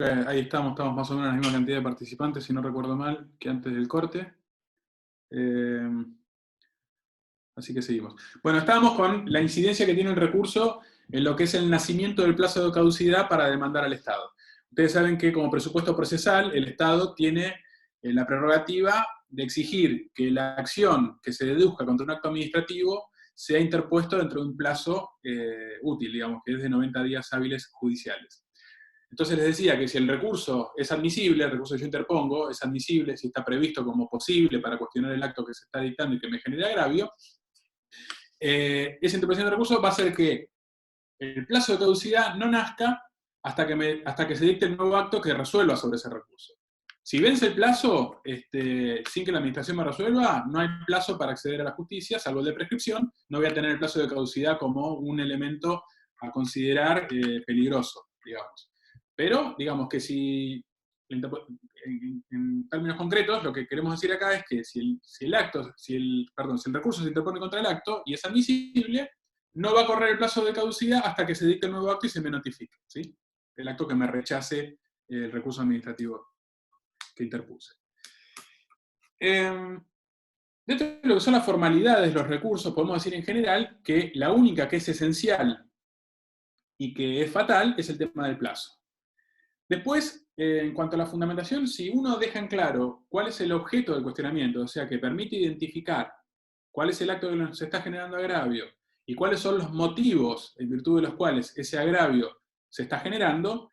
Ahí estamos más o menos en la misma cantidad de participantes, si no recuerdo mal, que antes del corte. Eh, Así que seguimos. Bueno, estábamos con la incidencia que tiene el recurso en lo que es el nacimiento del plazo de caducidad para demandar al Estado. Ustedes saben que como presupuesto procesal, el Estado tiene la prerrogativa de exigir que la acción que se deduzca contra un acto administrativo sea interpuesto dentro de un plazo útil, digamos, que es de 90 días hábiles judiciales. Entonces les decía que si el recurso es admisible, el recurso que yo interpongo es admisible, si está previsto como posible para cuestionar el acto que se está dictando y que me genere agravio, esa interpretación del recurso va a hacer que el plazo de caducidad no nazca hasta que se dicte el nuevo acto que resuelva sobre ese recurso. Si vence el plazo sin que la administración me resuelva, no hay plazo para acceder a la justicia, salvo el de prescripción, no voy a tener el plazo de caducidad como un elemento a considerar peligroso, digamos. Pero, digamos que si, en términos concretos, lo que queremos decir acá es que si el recurso se interpone contra el acto y es admisible, no va a correr el plazo de caducidad hasta que se dicte el nuevo acto y se me notifique, ¿sí? El acto que me rechace el recurso administrativo que interpuse. Dentro de lo que son las formalidades, los recursos, podemos decir en general que la única que es esencial y que es fatal es el tema del plazo. Después, en cuanto a la fundamentación, si uno deja en claro cuál es el objeto del cuestionamiento, o sea, que permite identificar cuál es el acto que se está generando agravio y cuáles son los motivos en virtud de los cuales ese agravio se está generando,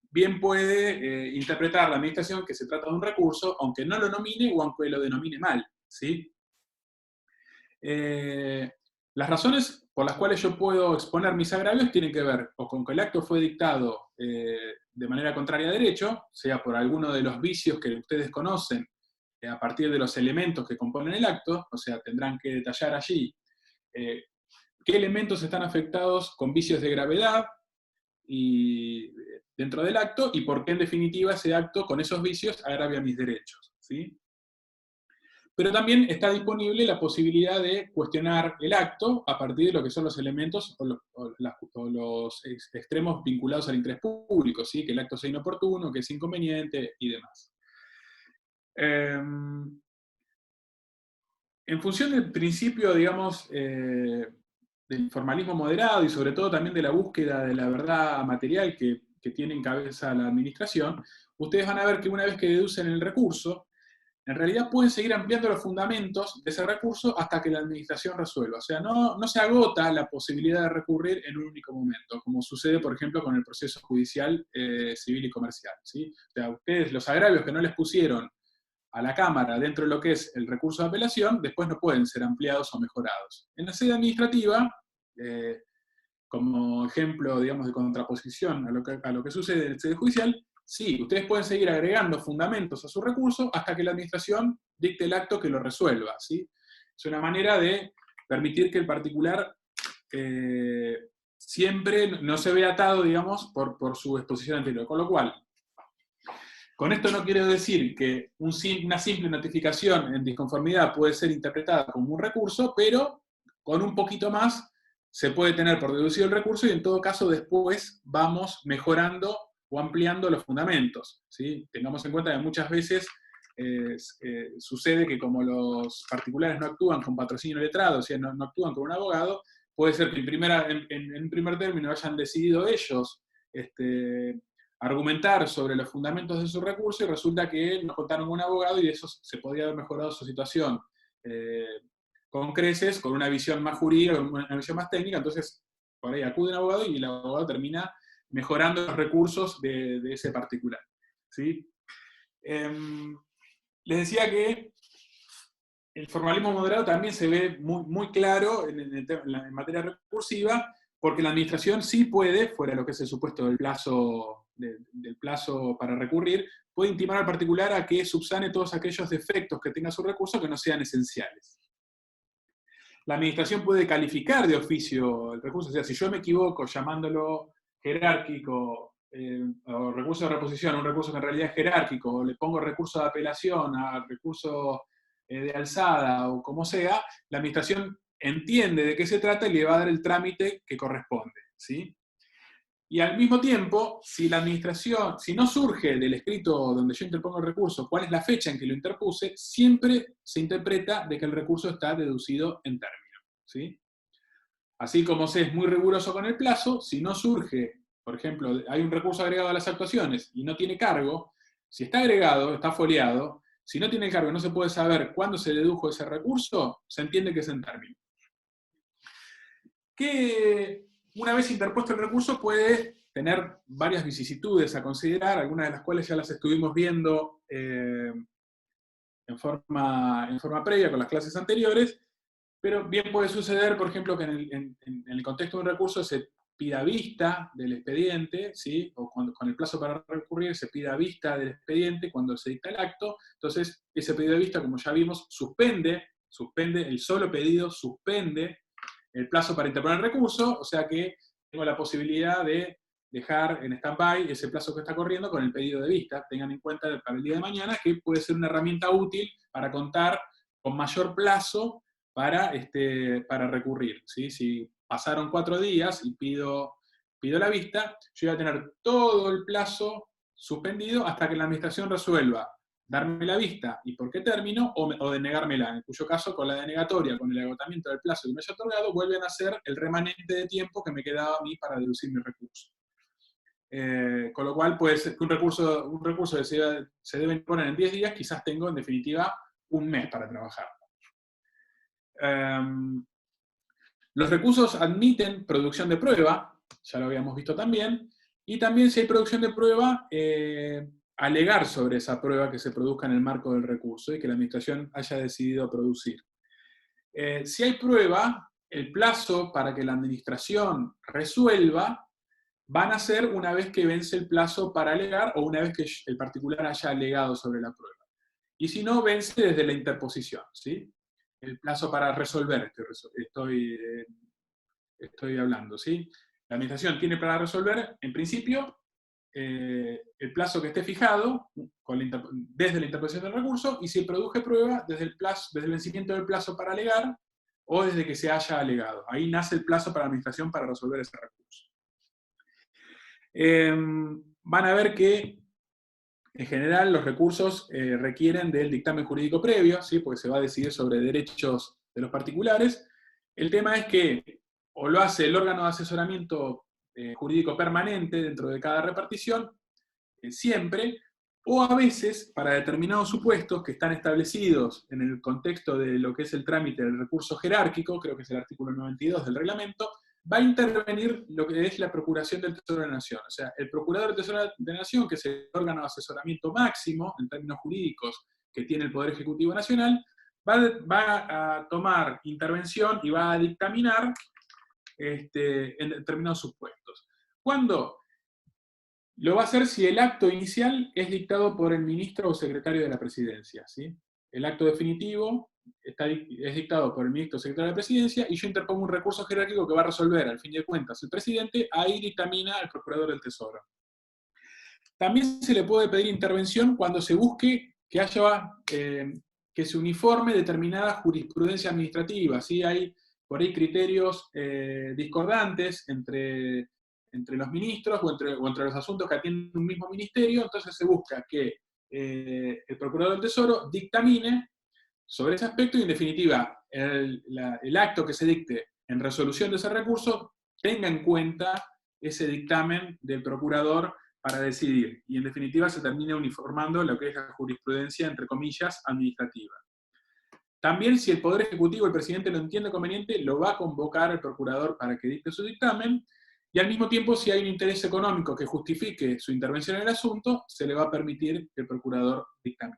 bien puede interpretar la administración que se trata de un recurso, aunque no lo nomine o aunque lo denomine mal, ¿sí? Las razones por las cuales yo puedo exponer mis agravios tienen que ver o con que el acto fue dictado de manera contraria a derecho, sea por alguno de los vicios que ustedes conocen a partir de los elementos que componen el acto, o sea, tendrán que detallar allí qué elementos están afectados con vicios de gravedad y, dentro del acto y por qué en definitiva ese acto con esos vicios agravia mis derechos, ¿sí? Pero también está disponible la posibilidad de cuestionar el acto a partir de lo que son los elementos o los extremos vinculados al interés público, ¿sí? Que el acto sea inoportuno, que es inconveniente y demás. En función del principio, digamos, del formalismo moderado y sobre todo también de la búsqueda de la verdad material que tiene en cabeza la administración, ustedes van a ver que una vez que deducen el recurso, en realidad pueden seguir ampliando los fundamentos de ese recurso hasta que la administración resuelva. O sea, no se agota la posibilidad de recurrir en un único momento, como sucede, por ejemplo, con el proceso judicial civil y comercial, ¿sí? O sea, ustedes los agravios que no les pusieron a la Cámara dentro de lo que es el recurso de apelación, después no pueden ser ampliados o mejorados. En la sede administrativa, como ejemplo, digamos, de contraposición a lo que sucede en la sede judicial, sí, ustedes pueden seguir agregando fundamentos a su recurso hasta que la administración dicte el acto que lo resuelva, ¿sí? Es una manera de permitir que el particular siempre no se vea atado, digamos, por su exposición anterior. Con lo cual, con esto no quiero decir que una simple notificación en disconformidad puede ser interpretada como un recurso, pero con un poquito más se puede tener por deducido el recurso y en todo caso después vamos mejorando o ampliando los fundamentos, ¿sí? Tengamos en cuenta que muchas veces sucede que como los particulares no actúan con patrocinio letrado, o sea, no actúan con un abogado, puede ser que en primer término hayan decidido ellos argumentar sobre los fundamentos de su recurso y resulta que no contaron con un abogado y eso se podría haber mejorado su situación con creces, con una visión más jurídica, con una visión más técnica, entonces por ahí acude un abogado y el abogado termina mejorando los recursos de ese particular, ¿sí? Les decía que el formalismo moderado también se ve muy claro en materia recursiva, porque la administración sí puede, fuera de lo que es el supuesto del plazo para recurrir, puede intimar al particular a que subsane todos aquellos defectos que tenga su recurso que no sean esenciales. La administración puede calificar de oficio el recurso, o sea, si yo me equivoco llamándolo jerárquico, o recurso de reposición, un recurso que en realidad es jerárquico, o le pongo recurso de apelación a recurso de alzada, o como sea, la administración entiende de qué se trata y le va a dar el trámite que corresponde, ¿sí? Y al mismo tiempo, si la administración, si no surge del escrito donde yo interpongo el recurso, cuál es la fecha en que lo interpuse, siempre se interpreta de que el recurso está deducido en término, ¿sí? Así como se es muy riguroso con el plazo, si no surge, por ejemplo, hay un recurso agregado a las actuaciones y no tiene cargo, si está agregado, está foliado, si no tiene cargo y no se puede saber cuándo se dedujo ese recurso, se entiende que es en término. Que una vez interpuesto el recurso puede tener varias vicisitudes a considerar, algunas de las cuales ya las estuvimos viendo en forma previa con las clases anteriores, pero bien puede suceder, por ejemplo, que en el contexto de un recurso se pida vista del expediente, ¿sí? O con el plazo para recurrir se pida vista del expediente cuando se dicta el acto, entonces ese pedido de vista, como ya vimos, suspende el solo pedido, suspende el plazo para interponer el recurso, o sea que tengo la posibilidad de dejar en stand-by ese plazo que está corriendo con el pedido de vista. Tengan en cuenta para el día de mañana que puede ser una herramienta útil para contar con mayor plazo para recurrir, ¿sí? Si pasaron 4 días y pido la vista, yo voy a tener todo el plazo suspendido hasta que la administración resuelva darme la vista y por qué término, o denegármela, en cuyo caso con la denegatoria, con el agotamiento del plazo que me haya otorgado, vuelven a ser el remanente de tiempo que me quedaba a mí para deducir mi recurso. Con lo cual puede ser que un recurso que se debe imponer en 10 días, quizás tengo en definitiva un mes para trabajar. Los recursos admiten producción de prueba, ya lo habíamos visto también, y también si hay producción de prueba, alegar sobre esa prueba que se produzca en el marco del recurso y que la administración haya decidido producir. Si hay prueba, el plazo para que la administración resuelva van a ser una vez que vence el plazo para alegar o una vez que el particular haya alegado sobre la prueba. Y si no, vence desde la interposición, ¿sí? El plazo para resolver estoy hablando, ¿sí? La administración tiene para resolver, en principio, el plazo que esté fijado desde la interposición del recurso y si produje prueba desde el vencimiento del plazo para alegar o desde que se haya alegado. Ahí nace el plazo para la administración para resolver ese recurso. Van a ver que en general los recursos requieren del dictamen jurídico previo, ¿sí? Porque se va a decidir sobre derechos de los particulares. El tema es que o lo hace el órgano de asesoramiento jurídico permanente dentro de cada repartición, siempre, o a veces, para determinados supuestos que están establecidos en el contexto de lo que es el trámite del recurso jerárquico, creo que es el artículo 92 del reglamento, va a intervenir lo que es la Procuración del Tesoro de la Nación. O sea, el Procurador del Tesoro de la Nación, que es el órgano de asesoramiento máximo, en términos jurídicos, que tiene el Poder Ejecutivo Nacional, va a tomar intervención y va a dictaminar en determinados supuestos. ¿Cuándo? Lo va a hacer si el acto inicial es dictado por el ministro o secretario de la Presidencia, ¿sí? El acto definitivo es dictado por el ministro o secretario de la Presidencia y yo interpongo un recurso jerárquico que va a resolver, al fin de cuentas, el presidente, ahí dictamina al Procurador del Tesoro. También se le puede pedir intervención cuando se busque que que se uniforme determinada jurisprudencia administrativa, ¿sí? Hay por ahí criterios discordantes entre los ministros o entre los asuntos que atiende un mismo ministerio, entonces se busca que el Procurador del Tesoro dictamine sobre ese aspecto y en definitiva el acto que se dicte en resolución de ese recurso tenga en cuenta ese dictamen del Procurador para decidir y en definitiva se termine uniformando lo que es la jurisprudencia, entre comillas, administrativa. También si el Poder Ejecutivo, el presidente lo entiende conveniente, lo va a convocar el Procurador para que dicte su dictamen, y al mismo tiempo, si hay un interés económico que justifique su intervención en el asunto, se le va a permitir que el Procurador dictamine.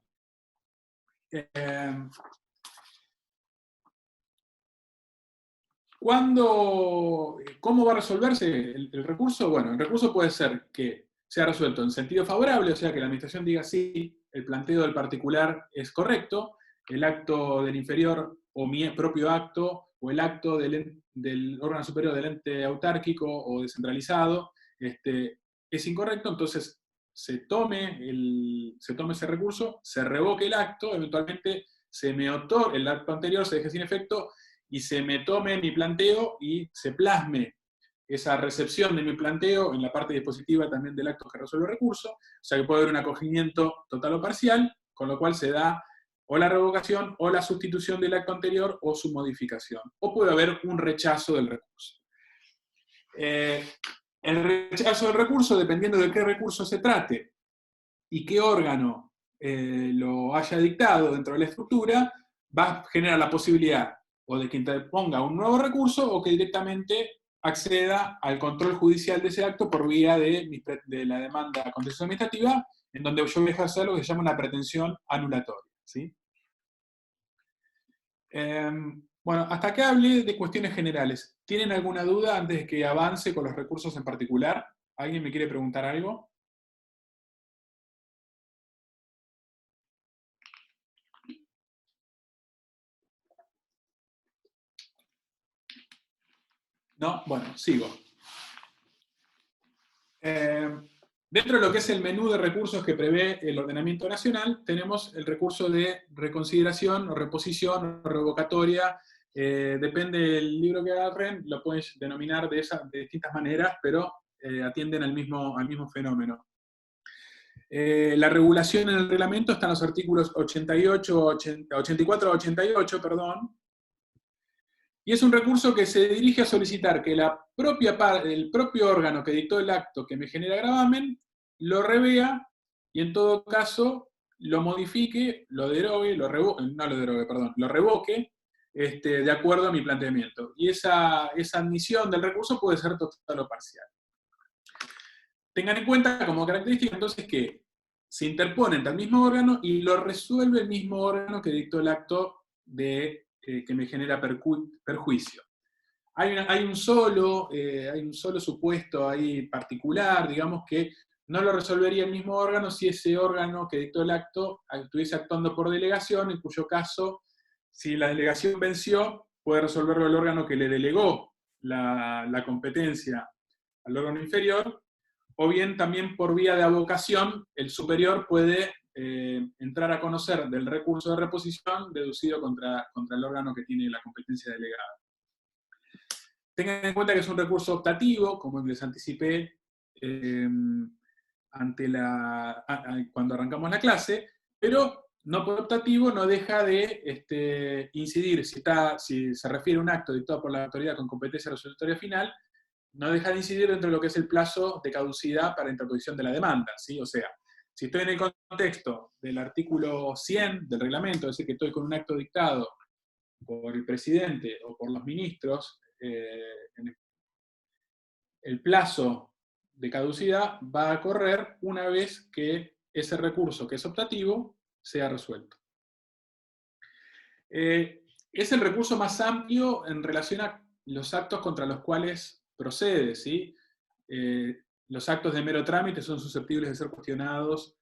¿Cómo va a resolverse el recurso? Bueno, el recurso puede ser que sea resuelto en sentido favorable, o sea que la administración diga sí, el planteo del particular es correcto, el acto del inferior o mi propio acto o el acto del órgano superior del ente autárquico o descentralizado es incorrecto, entonces se tome ese recurso, se revoque el acto, eventualmente el acto anterior se deje sin efecto y se me tome mi planteo y se plasme esa recepción de mi planteo en la parte dispositiva también del acto que resuelve el recurso, o sea que puede haber un acogimiento total o parcial, con lo cual se da o la revocación o la sustitución del acto anterior o su modificación, o puede haber un rechazo del recurso. El rechazo del recurso, dependiendo de qué recurso se trate y qué órgano lo haya dictado dentro de la estructura, va a generar la posibilidad o de que interponga un nuevo recurso o que directamente acceda al control judicial de ese acto por vía de la demanda contencioso administrativa, en donde yo voy a hacer lo que se llama una pretensión anulatoria, ¿sí? Bueno, hasta acá hablé de cuestiones generales. ¿Tienen alguna duda antes de que avance con los recursos en particular? ¿Alguien me quiere preguntar algo? ¿No? Bueno, sigo. Dentro de lo que es el menú de recursos que prevé el ordenamiento nacional, tenemos el recurso de reconsideración o reposición o revocatoria. Depende del libro que agarren, lo puedes denominar de distintas maneras, pero atienden al mismo fenómeno. La regulación en el reglamento está en los artículos 84 a 88, perdón, y es un recurso que se dirige a solicitar que el propio órgano que dictó el acto que me genera gravamen lo revea y en todo caso lo modifique, lo derogue, lo revoque de acuerdo a mi planteamiento. Y esa admisión del recurso puede ser total o parcial. Tengan en cuenta como característica entonces que se interpone ante el mismo órgano y lo resuelve el mismo órgano que dictó el acto que me genera perjuicio. Hay un solo supuesto ahí particular, digamos, que no lo resolvería el mismo órgano si ese órgano que dictó el acto estuviese actuando por delegación, en cuyo caso, si la delegación venció, puede resolverlo el órgano que le delegó la competencia al órgano inferior, o bien también por vía de avocación, el superior puede entrar a conocer del recurso de reposición deducido contra el órgano que tiene la competencia delegada. Tengan en cuenta que es un recurso optativo, como les anticipé cuando arrancamos la clase, pero no por optativo no deja de incidir, si se refiere a un acto dictado por la autoridad con competencia resolutoria final, no deja de incidir dentro de lo que es el plazo de caducidad para interposición de la demanda, ¿sí? O sea, si estoy en el contexto del artículo 100 del reglamento, es decir, que estoy con un acto dictado por el presidente o por los ministros, el plazo de caducidad va a correr una vez que ese recurso, que es optativo, sea resuelto. Es el recurso más amplio en relación a los actos contra los cuales procede, ¿sí? Los actos de mero trámite son susceptibles de ser cuestionados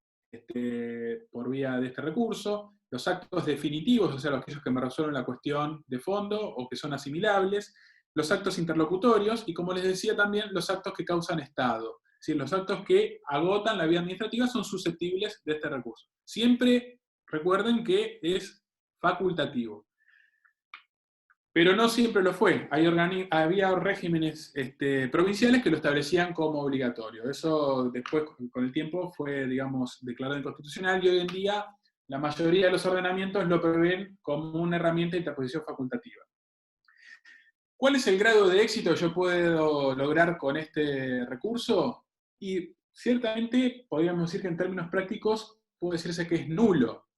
por vía de este recurso. Los actos definitivos, o sea, aquellos que me resuelven la cuestión de fondo o que son asimilables. Los actos interlocutorios y, como les decía también, los actos que causan estado. ¿Sí? Los actos que agotan la vía administrativa son susceptibles de este recurso. Siempre recuerden que es facultativo. Pero no siempre lo fue. Había regímenes provinciales que lo establecían como obligatorio. Eso después, con el tiempo, fue, digamos, declarado inconstitucional y hoy en día la mayoría de los ordenamientos lo prevén como una herramienta de interposición facultativa. ¿Cuál es el grado de éxito que yo puedo lograr con este recurso? Y ciertamente podríamos decir que en términos prácticos puede decirse que es nulo.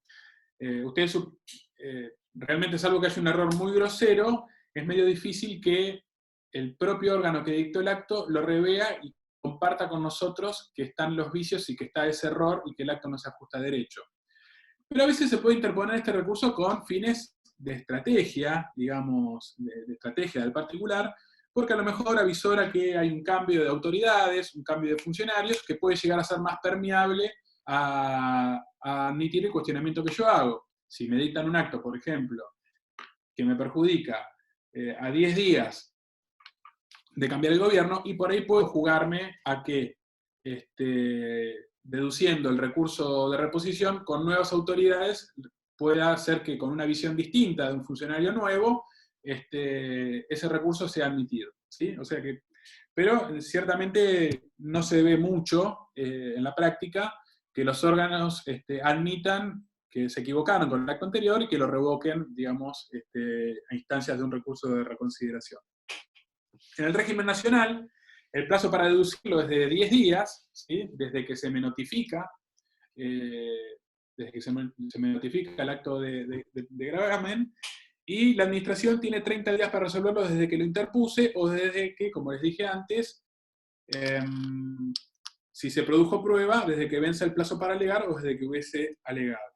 Realmente, salvo que haya un error muy grosero, es medio difícil que el propio órgano que dictó el acto lo revea y comparta con nosotros que están los vicios y que está ese error y que el acto no se ajusta a derecho. Pero a veces se puede interponer este recurso con fines de estrategia, digamos, de estrategia del particular, porque a lo mejor avisora que hay un cambio de autoridades, un cambio de funcionarios, que puede llegar a ser más permeable a admitir el cuestionamiento que yo hago. Si me dictan un acto, por ejemplo, que me perjudica a 10 días de cambiar el gobierno, y por ahí puedo jugarme a que, deduciendo el recurso de reposición con nuevas autoridades, pueda hacer que con una visión distinta de un funcionario nuevo, ese recurso sea admitido, ¿sí? O sea que pero ciertamente no se ve mucho en la práctica que los órganos admitan que se equivocaron con el acto anterior y que lo revoquen, digamos, a instancias de un recurso de reconsideración. En el régimen nacional, el plazo para deducirlo es de 10 días, ¿sí? Desde que se me notifica, el acto de gravamen, y la administración tiene 30 días para resolverlo desde que lo interpuse o desde que, como les dije antes, si se produjo prueba, desde que vence el plazo para alegar o desde que hubiese alegado.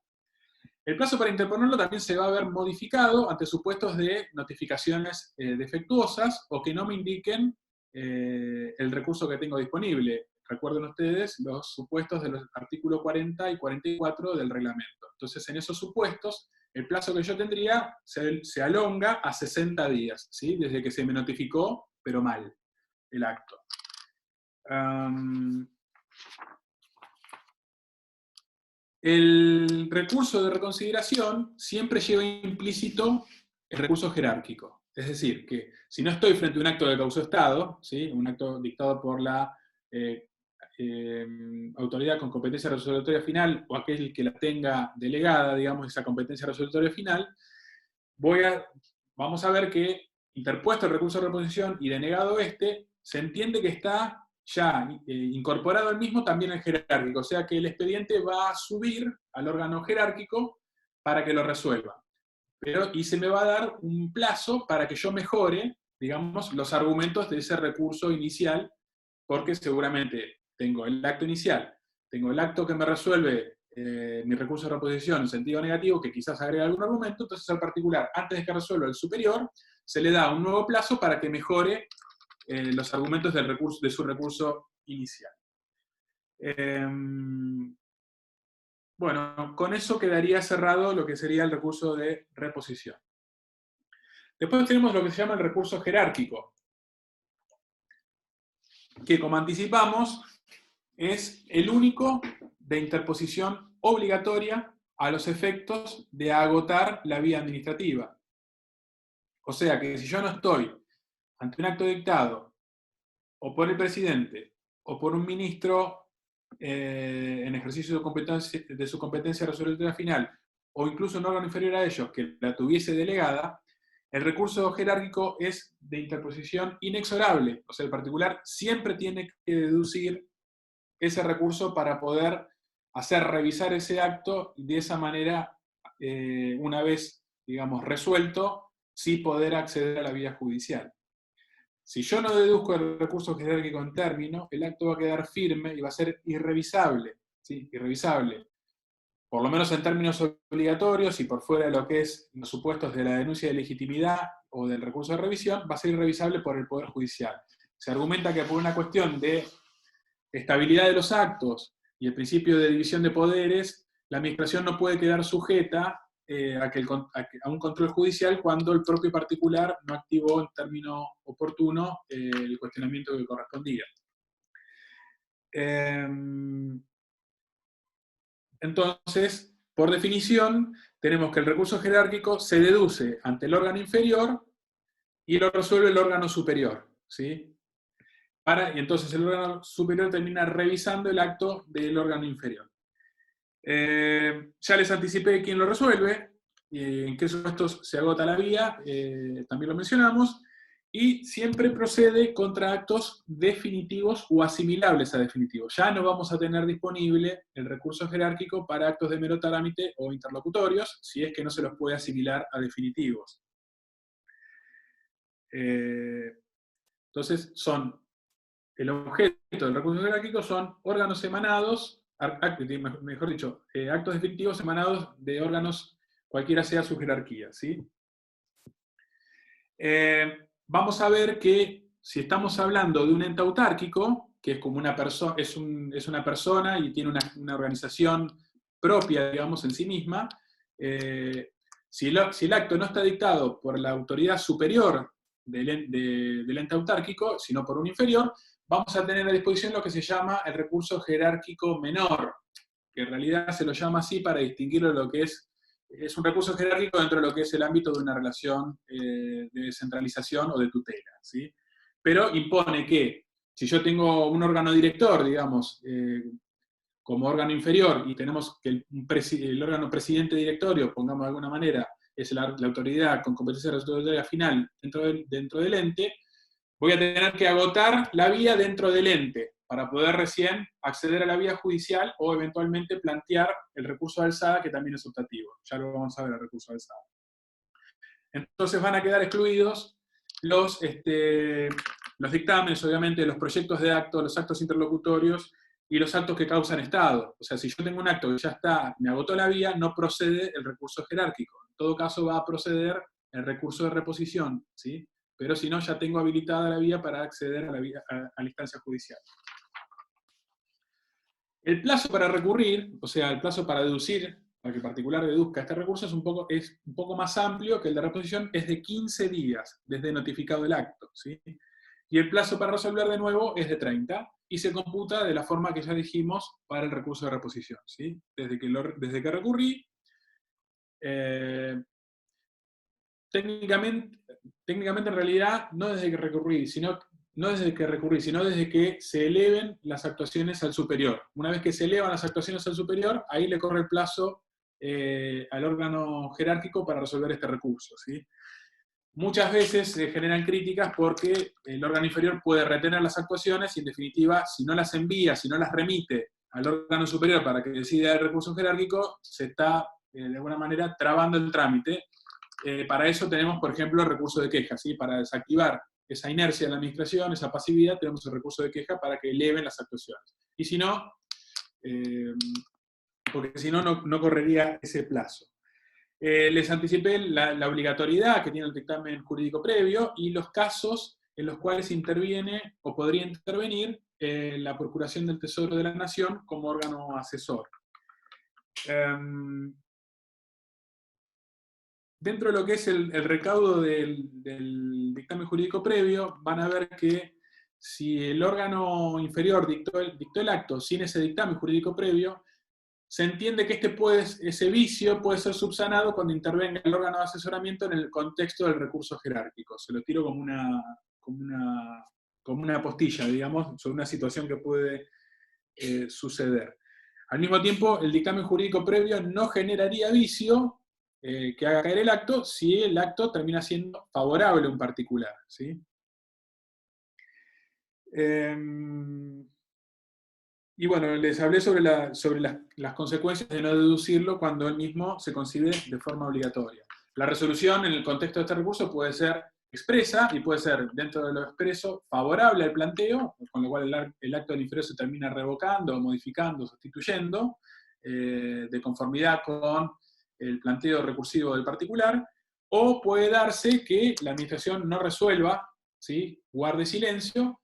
El plazo para interponerlo también se va a ver modificado ante supuestos de notificaciones defectuosas o que no me indiquen el recurso que tengo disponible. Recuerden ustedes los supuestos de los artículos 40 y 44 del reglamento. Entonces, en esos supuestos, el plazo que yo tendría se alonga a 60 días, ¿sí? Desde que se me notificó, pero mal, el acto. El recurso de reconsideración siempre lleva implícito el recurso jerárquico. Es decir, que si no estoy frente a un acto que causó Estado, ¿sí? Un acto dictado por la autoridad con competencia resolutoria final, o aquel que la tenga delegada, digamos, esa competencia resolutoria final, vamos a ver que, interpuesto el recurso de reposición y denegado se entiende que está ya incorporado al mismo también el jerárquico, o sea que el expediente va a subir al órgano jerárquico para que lo resuelva. Y se me va a dar un plazo para que yo mejore, digamos, los argumentos de ese recurso inicial, porque seguramente tengo el acto inicial, tengo el acto que me resuelve mi recurso de reposición en sentido negativo, que quizás agrega algún argumento, entonces al particular, antes de que resuelva el superior, se le da un nuevo plazo para que mejore los argumentos de su recurso inicial. Bueno, con eso quedaría cerrado lo que sería el recurso de reposición. Después tenemos lo que se llama el recurso jerárquico, que, como anticipamos, es el único de interposición obligatoria a los efectos de agotar la vía administrativa. O sea que si yo no estoy ante un acto dictado o por el presidente o por un ministro en ejercicio de su competencia resolutoria final, o incluso un órgano inferior a ellos que la tuviese delegada, el recurso jerárquico es de interposición inexorable. O sea, el particular siempre tiene que deducir ese recurso para poder hacer revisar ese acto y de esa manera, una vez, digamos, resuelto, sí poder acceder a la vía judicial. Si yo no deduzco el recurso jerárquico en término, el acto va a quedar firme y va a ser irrevisable, ¿sí? Irrevisable. Por lo menos en términos obligatorios y por fuera de lo que es los supuestos de la denuncia de legitimidad o del recurso de revisión, va a ser irrevisable por el Poder Judicial. Se argumenta que por una cuestión de estabilidad de los actos y el principio de división de poderes, la administración no puede quedar sujeta a un control judicial cuando el propio particular no activó en término oportuno el cuestionamiento que correspondía. Entonces, por definición, tenemos que el recurso jerárquico se deduce ante el órgano inferior y lo resuelve el órgano superior, ¿sí? Y entonces el órgano superior termina revisando el acto del órgano inferior. Ya les anticipé quién lo resuelve, en qué supuestos se agota la vía, también lo mencionamos, y siempre procede contra actos definitivos o asimilables a definitivos. Ya no vamos a tener disponible el recurso jerárquico para actos de mero trámite o interlocutorios, si es que no se los puede asimilar a definitivos. Entonces, el objeto del recurso jerárquico son órganos emanados, mejor dicho, actos definitivos emanados de órganos, cualquiera sea su jerarquía, ¿sí? Vamos a ver que si estamos hablando de un ente autárquico, que es como una persona, es una persona y tiene una organización propia, digamos, en sí misma, si el acto no está dictado por la autoridad superior del ente autárquico, sino por un inferior, vamos a tener a disposición lo que se llama el recurso jerárquico menor, que en realidad se lo llama así para distinguirlo de lo que es un recurso jerárquico dentro de lo que es el ámbito de una relación de descentralización o de tutela, ¿sí? Pero impone que Si yo tengo un órgano director, digamos, como órgano inferior, y tenemos que el órgano presidente directorio, pongamos de alguna manera, es la autoridad con competencia resolutoria final dentro del ente, voy a tener que agotar la vía dentro del ente, para poder recién acceder a la vía judicial o eventualmente plantear el recurso de alzada, que también es optativo. Ya lo vamos a ver, el recurso de alzada. Entonces van a quedar excluidos los dictámenes, obviamente, los proyectos de acto, los actos interlocutorios y los actos que causan estado. O sea, si yo tengo un acto que ya está, me agotó la vía, no procede el recurso jerárquico. En todo caso va a proceder el recurso de reposición, ¿sí? Pero si no, ya tengo habilitada la vía para acceder a la instancia judicial. El plazo para recurrir, o sea, el plazo para deducir, para que el particular deduzca este recurso, es un poco más amplio que el de reposición, es de 15 días desde notificado el acto, ¿sí? Y el plazo para resolver de nuevo es de 30, y se computa de la forma que ya dijimos para el recurso de reposición, ¿sí? Desde que recurrí, técnicamente en realidad, no desde que recurrí, sino desde que se eleven las actuaciones al superior. Una vez que se elevan las actuaciones al superior, ahí le corre el plazo al órgano jerárquico para resolver este recurso, ¿sí? Muchas veces se generan críticas porque el órgano inferior puede retener las actuaciones y, en definitiva, si no las envía, si no las remite al órgano superior para que decida el recurso jerárquico, se está, de alguna manera, trabando el trámite. Para eso tenemos, por ejemplo, el recurso de queja, ¿sí? Para desactivar esa inercia de la administración, esa pasividad, tenemos el recurso de queja para que eleven las actuaciones. Y si no, porque si no, no correría ese plazo. Les anticipé la obligatoriedad que tiene el dictamen jurídico previo y los casos en los cuales interviene o podría intervenir la Procuración del Tesoro de la Nación como órgano asesor. Dentro de lo que es el recaudo del dictamen jurídico previo, van a ver que si el órgano inferior dictó el acto sin ese dictamen jurídico previo, se entiende que ese vicio puede ser subsanado cuando intervenga el órgano de asesoramiento en el contexto del recurso jerárquico. Se lo tiro como una postilla, digamos, sobre una situación que puede suceder. Al mismo tiempo, el dictamen jurídico previo no generaría vicio que haga caer el acto si el acto termina siendo favorable a un particular, ¿sí? Y bueno, les hablé sobre las consecuencias de no deducirlo cuando él mismo se concibe de forma obligatoria. La resolución en el contexto de este recurso puede ser expresa y puede ser, dentro de lo expreso, favorable al planteo, con lo cual el acto del inferior se termina revocando, modificando, sustituyendo, de conformidad con el planteo recursivo del particular, o puede darse que la administración no resuelva, ¿sí? Guarde silencio,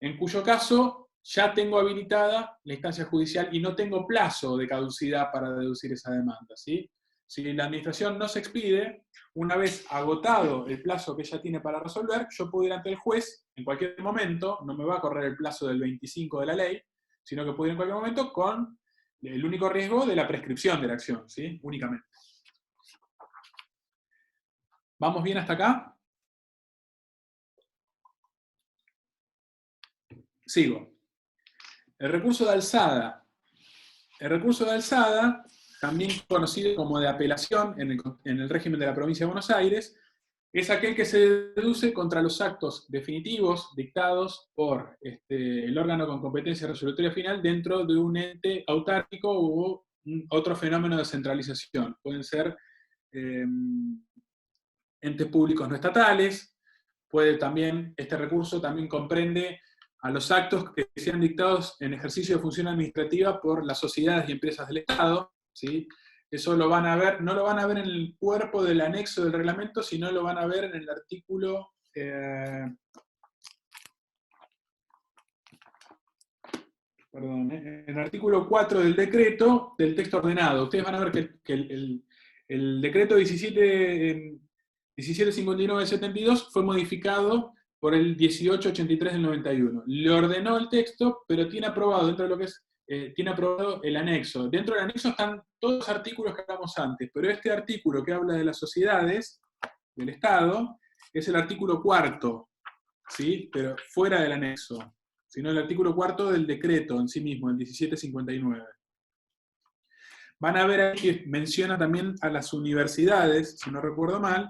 en cuyo caso ya tengo habilitada la instancia judicial y no tengo plazo de caducidad para deducir esa demanda, ¿sí? Si la administración no se expide, una vez agotado el plazo que ella tiene para resolver, yo puedo ir ante el juez en cualquier momento, no me va a correr el plazo del 25 de la ley, sino que puedo ir en cualquier momento con el único riesgo de la prescripción de la acción, ¿sí? Únicamente. ¿Vamos bien hasta acá? Sigo. El recurso de alzada. El recurso de alzada, también conocido como de apelación en el régimen de la provincia de Buenos Aires, es aquel que se deduce contra los actos definitivos dictados por el órgano con competencia resolutoria final dentro de un ente autárquico u otro fenómeno de centralización. Pueden ser entes públicos no estatales, este recurso también comprende a los actos que sean dictados en ejercicio de función administrativa por las sociedades y empresas del Estado, ¿sí? Eso lo van a ver, no lo van a ver en el cuerpo del anexo del reglamento, sino lo van a ver en el artículo en el artículo 4 del decreto del texto ordenado. Ustedes van a ver que el decreto 1759 del 72 fue modificado por el 1883 del 91. Le ordenó el texto, pero tiene aprobado, dentro de lo que es, tiene aprobado el anexo. Dentro del anexo están todos los artículos que hablamos antes, pero este artículo que habla de las sociedades del Estado es el artículo 4, ¿sí? Pero fuera del anexo. sino el artículo 4 del decreto en sí mismo, el 1759. Van a ver ahí que menciona también a las universidades, si no recuerdo mal,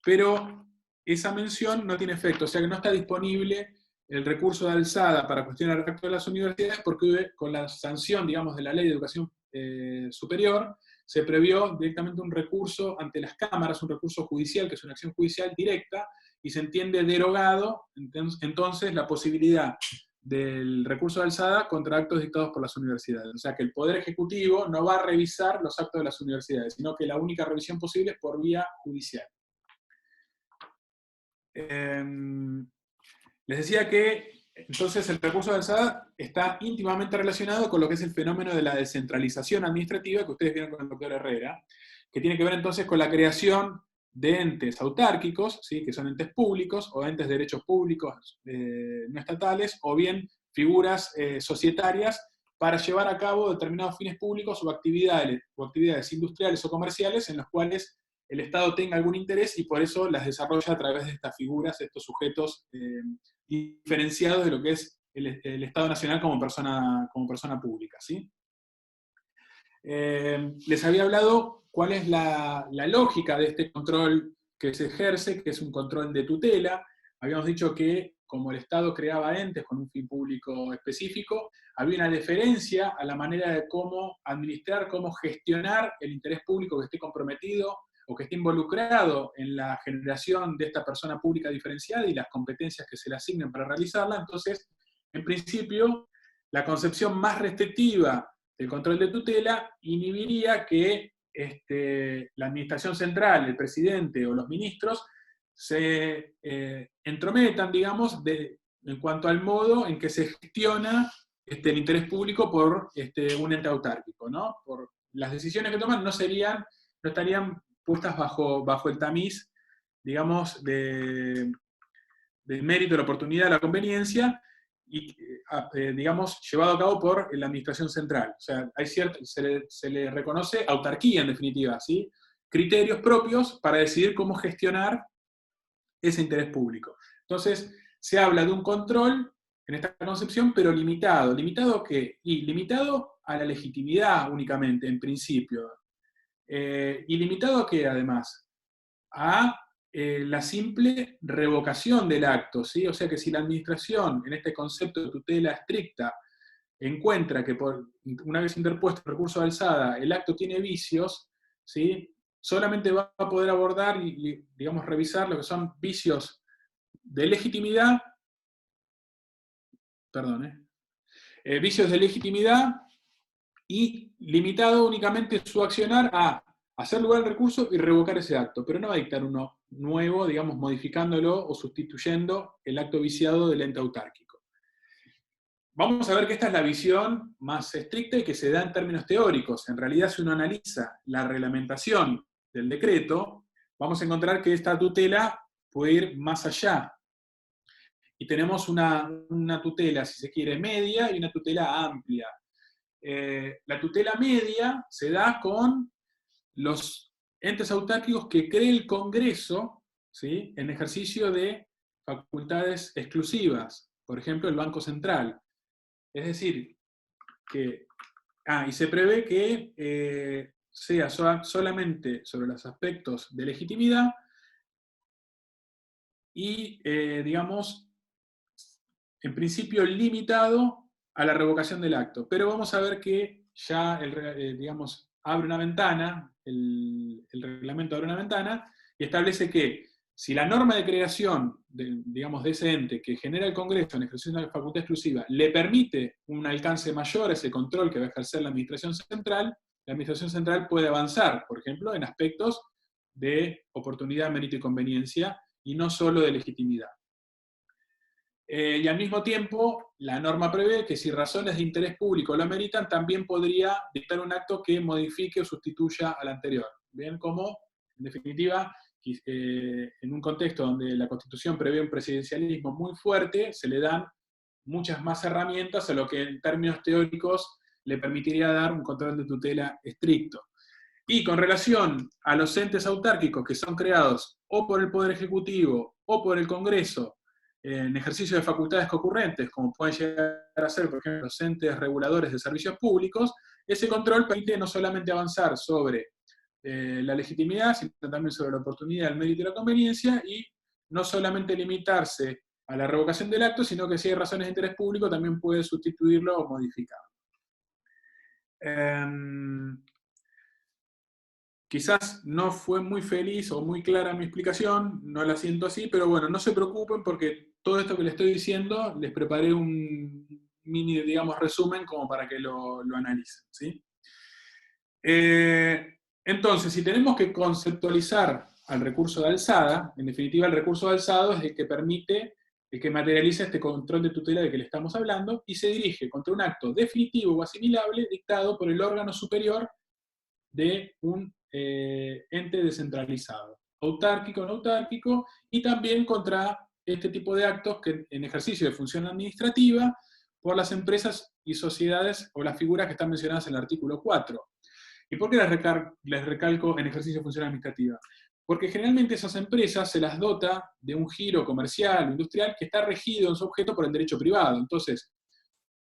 pero esa mención no tiene efecto, o sea que no está disponible el recurso de alzada para cuestionar el acto de las universidades, porque con la sanción, digamos, de la Ley de Educación Superior, se previó directamente un recurso ante las cámaras, un recurso judicial, que es una acción judicial directa, y se entiende derogado entonces la posibilidad del recurso de alzada contra actos dictados por las universidades. O sea que el Poder Ejecutivo no va a revisar los actos de las universidades, sino que la única revisión posible es por vía judicial. Les decía que entonces el recurso de alzada está íntimamente relacionado con lo que es el fenómeno de la descentralización administrativa que ustedes vieron con el doctor Herrera, que tiene que ver entonces con la creación de entes autárquicos, ¿sí? Que son entes públicos o entes de derechos públicos no estatales, o bien figuras societarias para llevar a cabo determinados fines públicos o actividades industriales o comerciales en las cuales el Estado tenga algún interés y por eso las desarrolla a través de estas figuras, estos sujetos diferenciados de lo que es el Estado Nacional como persona pública, ¿sí? Les había hablado cuál es la lógica de este control que se ejerce, que es un control de tutela. Habíamos dicho que como el Estado creaba entes con un fin público específico, había una deferencia a la manera de cómo administrar, cómo gestionar el interés público que esté comprometido o que esté involucrado en la generación de esta persona pública diferenciada y las competencias que se le asignen para realizarla. Entonces, en principio, la concepción más restrictiva del control de tutela inhibiría que la administración central, el presidente o los ministros se entrometan, digamos, en cuanto al modo en que se gestiona el interés público por un ente autárquico, ¿no? Por las decisiones que toman no estarían puestas bajo el tamiz, digamos, del mérito, la oportunidad, la conveniencia, y, digamos, llevado a cabo por la administración central. O sea, se le reconoce autarquía, en definitiva, ¿sí? Criterios propios para decidir cómo gestionar ese interés público. Entonces, se habla de un control, en esta concepción, pero limitado. ¿Limitado a qué? Y limitado a la legitimidad únicamente, en principio. ¿Y limitado a qué, además? A la simple revocación del acto, ¿sí? O sea que si la administración, en este concepto de tutela estricta, encuentra que una vez interpuesto el recurso de alzada, el acto tiene vicios, ¿sí? Solamente va a poder abordar y, digamos, revisar lo que son vicios de legitimidad, vicios de legitimidad y limitado únicamente su accionar a hacer lugar al recurso y revocar ese acto, pero no va a dictar uno nuevo, digamos, modificándolo o sustituyendo el acto viciado del ente autárquico. Vamos a ver que esta es la visión más estricta y que se da en términos teóricos. En realidad, si uno analiza la reglamentación del decreto, vamos a encontrar que esta tutela puede ir más allá. Y tenemos una tutela, si se quiere, media y una tutela amplia. La tutela media se da con los entes autárquicos que cree el Congreso, ¿sí? En ejercicio de facultades exclusivas, por ejemplo, el Banco Central. Es decir, que y se prevé que sea solamente sobre los aspectos de legitimidad y, digamos, en principio limitado a la revocación del acto. Pero vamos a ver que ya, digamos, abre una ventana, el reglamento abre una ventana y establece que si la norma de creación, digamos, de ese ente que genera el Congreso en ejercicio de una facultad exclusiva le permite un alcance mayor a ese control que va a ejercer la Administración Central puede avanzar, por ejemplo, en aspectos de oportunidad, mérito y conveniencia, y no solo de legitimidad. Y al mismo tiempo, la norma prevé que si razones de interés público lo ameritan, también podría dictar un acto que modifique o sustituya al anterior. Bien, como, en definitiva, en un contexto donde la Constitución prevé un presidencialismo muy fuerte, se le dan muchas más herramientas a lo que en términos teóricos le permitiría dar un control de tutela estricto. Y con relación a los entes autárquicos que son creados o por el Poder Ejecutivo o por el Congreso, en ejercicio de facultades concurrentes, como pueden llegar a ser, por ejemplo, los entes reguladores de servicios públicos, ese control permite no solamente avanzar sobre la legitimidad, sino también sobre la oportunidad, el mérito y la conveniencia, y no solamente limitarse a la revocación del acto, sino que si hay razones de interés público también puede sustituirlo o modificarlo. Quizás no fue muy feliz o muy clara mi explicación, no la siento así, pero bueno, no se preocupen porque todo esto que les estoy diciendo, les preparé un mini, digamos, resumen como para que lo analicen, ¿sí? Entonces, si tenemos que conceptualizar al recurso de alzada, en definitiva el recurso de alzado es el que permite, el que materializa este control de tutela de que le estamos hablando, y se dirige contra un acto definitivo o asimilable dictado por el órgano superior de un ente descentralizado, autárquico o no autárquico, y también contra este tipo de actos que en ejercicio de función administrativa por las empresas y sociedades o las figuras que están mencionadas en el artículo 4. ¿Y por qué les recalco en ejercicio de función administrativa? Porque generalmente esas empresas se las dota de un giro comercial o industrial que está regido en su objeto por el derecho privado. Entonces,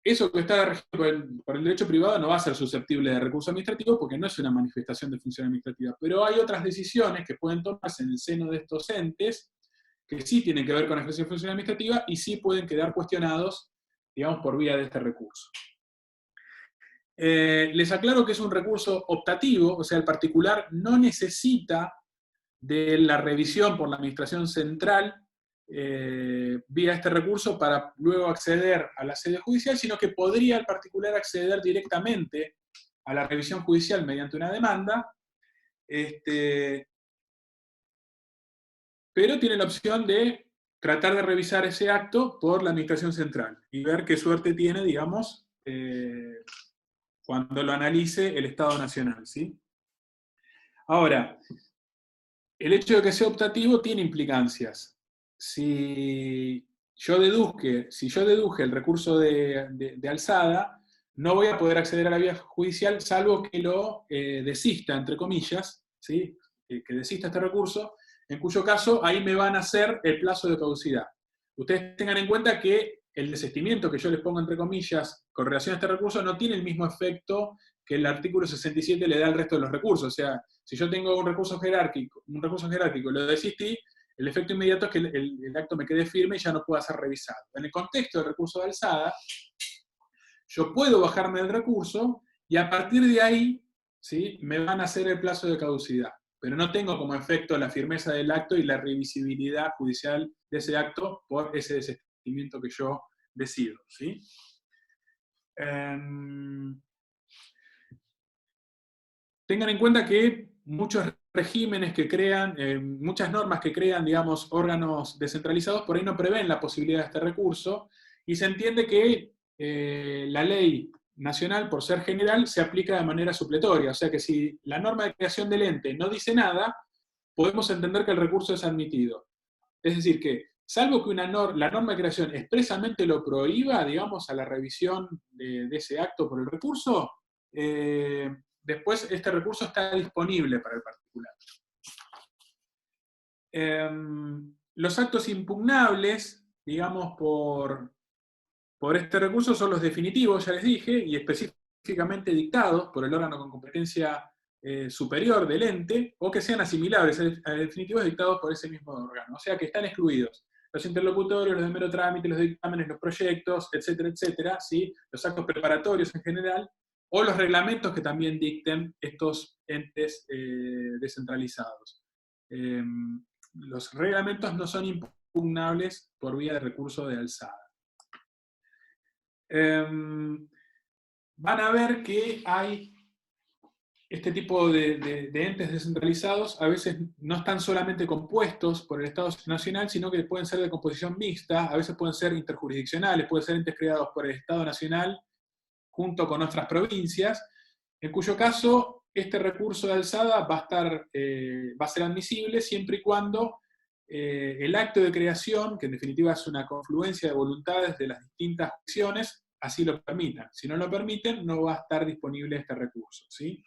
eso que está regido por el derecho privado no va a ser susceptible de recurso administrativo porque no es una manifestación de función administrativa. Pero hay otras decisiones que pueden tomarse en el seno de estos entes que sí tienen que ver con ejercicio de función administrativa y sí pueden quedar cuestionados, digamos, por vía de este recurso. Les aclaro que es un recurso optativo, o sea, el particular no necesita de la revisión por la Administración Central vía este recurso para luego acceder a la sede judicial, sino que podría el particular acceder directamente a la revisión judicial mediante una demanda, pero tiene la opción de tratar de revisar ese acto por la Administración Central y ver qué suerte tiene, digamos, cuando lo analice el Estado Nacional, ¿sí? Ahora, el hecho de que sea optativo tiene implicancias. Si yo deduje el recurso de alzada, no voy a poder acceder a la vía judicial salvo que lo desista, entre comillas, ¿sí? Que desista este recurso, en cuyo caso ahí me van a hacer el plazo de caducidad. Ustedes tengan en cuenta que el desistimiento que yo les pongo entre comillas con relación a este recurso no tiene el mismo efecto que el artículo 67 le da al resto de los recursos. O sea, si yo tengo un recurso jerárquico y lo desistí, el efecto inmediato es que el acto me quede firme y ya no pueda ser revisado. En el contexto del recurso de alzada, yo puedo bajarme del recurso y a partir de ahí, ¿sí?, me van a hacer el plazo de caducidad. Pero no tengo como efecto la firmeza del acto y la revisibilidad judicial de ese acto por ese desistimiento que yo decido, ¿sí? Tengan en cuenta que muchos regímenes que crean, muchas normas que crean, digamos, órganos descentralizados, por ahí no prevén la posibilidad de este recurso, y se entiende que la ley nacional, por ser general, se aplica de manera supletoria. O sea que si la norma de creación del ente no dice nada, podemos entender que el recurso es admitido. Es decir, que salvo que la norma de creación expresamente lo prohíba, digamos, a la revisión de ese acto por el recurso, después este recurso está disponible para el particular. Los actos impugnables, digamos, por este recurso son los definitivos, ya les dije, y específicamente dictados por el órgano con competencia superior del ente, o que sean asimilables a definitivos dictados por ese mismo órgano. O sea que están excluidos los interlocutorios, los de mero trámite, los dictámenes, los proyectos, etcétera, etcétera, ¿sí? Los actos preparatorios en general, o los reglamentos que también dicten estos entes descentralizados. Los reglamentos no son impugnables por vía de recurso de alzada. Van a ver que hay este tipo de entes descentralizados, a veces no están solamente compuestos por el Estado Nacional, sino que pueden ser de composición mixta, a veces pueden ser interjurisdiccionales, pueden ser entes creados por el Estado Nacional junto con otras provincias, en cuyo caso este recurso de alzada va a ser admisible siempre y cuando el acto de creación, que en definitiva es una confluencia de voluntades de las distintas acciones, así lo permitan. Si no lo permiten, no va a estar disponible este recurso, ¿sí?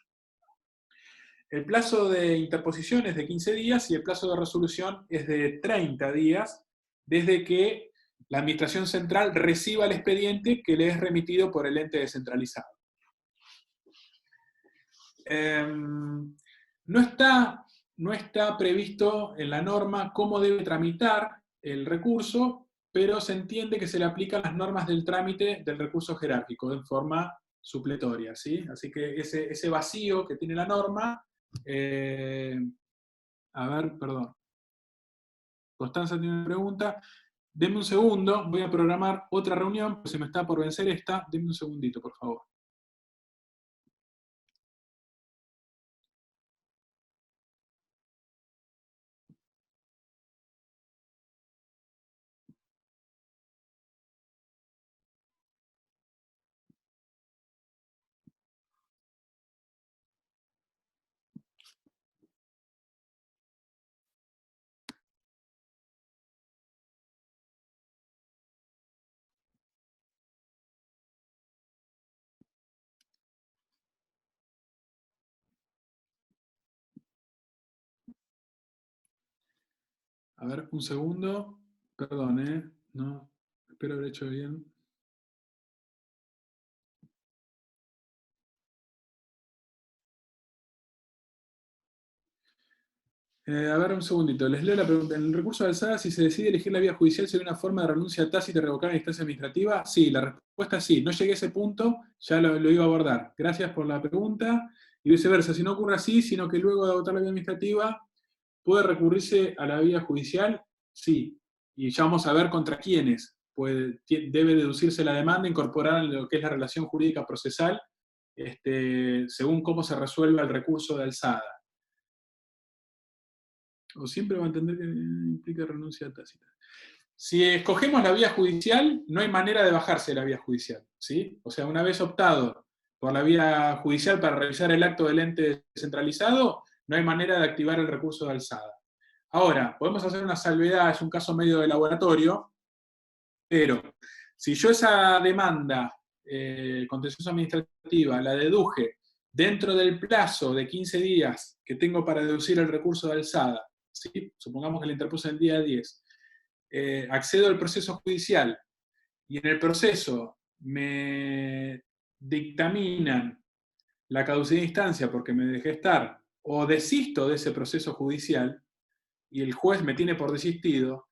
El plazo de interposición es de 15 días y el plazo de resolución es de 30 días, desde que la administración central reciba el expediente que le es remitido por el ente descentralizado. No está previsto en la norma cómo debe tramitar el recurso, pero se entiende que se le aplican las normas del trámite del recurso jerárquico de forma supletoria, ¿sí? Así que ese vacío que tiene la norma, a ver, perdón. Constanza tiene una pregunta. Denme un segundo, voy a programar otra reunión, porque se me está por vencer esta. Denme un segundito, por favor. A ver, un segundo. Perdón, no, espero haber hecho bien. A ver, un segundito. Les leo la pregunta. En el recurso de alzada, si se decide elegir la vía judicial, ¿sería una forma de renuncia tácita y revocar en instancia administrativa? Sí, la respuesta es sí. No llegué a ese punto, ya lo iba a abordar. Gracias por la pregunta. Y viceversa, si no ocurre así, sino que luego de agotar la vía administrativa, ¿puede recurrirse a la vía judicial? Sí. Y ya vamos a ver contra quiénes debe deducirse la demanda, incorporar en lo que es la relación jurídica procesal, según cómo se resuelva el recurso de alzada. O siempre va a entender que implica renuncia tácita. Si escogemos la vía judicial, no hay manera de bajarse de la vía judicial, ¿sí? O sea, una vez optado por la vía judicial para revisar el acto del ente descentralizado, no hay manera de activar el recurso de alzada. Ahora, podemos hacer una salvedad, es un caso medio de laboratorio, pero si yo esa demanda contenciosa administrativa la deduje dentro del plazo de 15 días que tengo para deducir el recurso de alzada, ¿sí? Supongamos que la interpuse el día 10, accedo al proceso judicial y en el proceso me dictaminan la caducidad de instancia porque me dejé estar, o desisto de ese proceso judicial y el juez me tiene por desistido,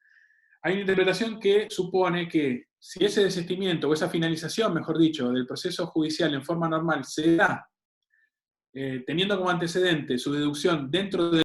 hay una interpretación que supone que si ese desistimiento o esa finalización, mejor dicho, del proceso judicial en forma normal se da teniendo como antecedente su deducción dentro de